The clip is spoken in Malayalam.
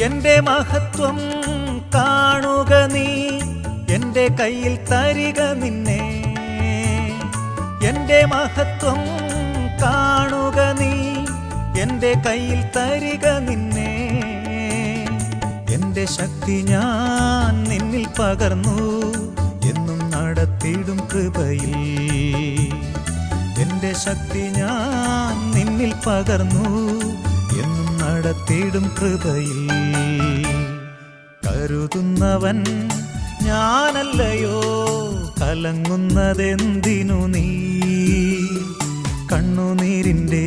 എന്റെ മഹത്വം കാണുക നീ, എന്റെ കയ്യിൽ തരിക നിന്നെ. എന്റെ മഹത്വം കാണുക നീ, എന്റെ കയ്യിൽ തരിക നിന്നെ. എന്റെ ശക്തി ഞാൻ നിന്നിൽ പകർന്നു, എന്നും നടത്തിയിടും കൃപയിൽ. എന്റെ ശക്തി ഞാൻ നിന്നിൽ പകർന്നു, എന്നും നടത്തിയിടും കൃപയിൽ. കരുതുന്നവൻ ഞാനല്ലയോ, കലങ്ങുന്നതെന്തിനു നീ? കണ്ണുനീരിൻ്റെ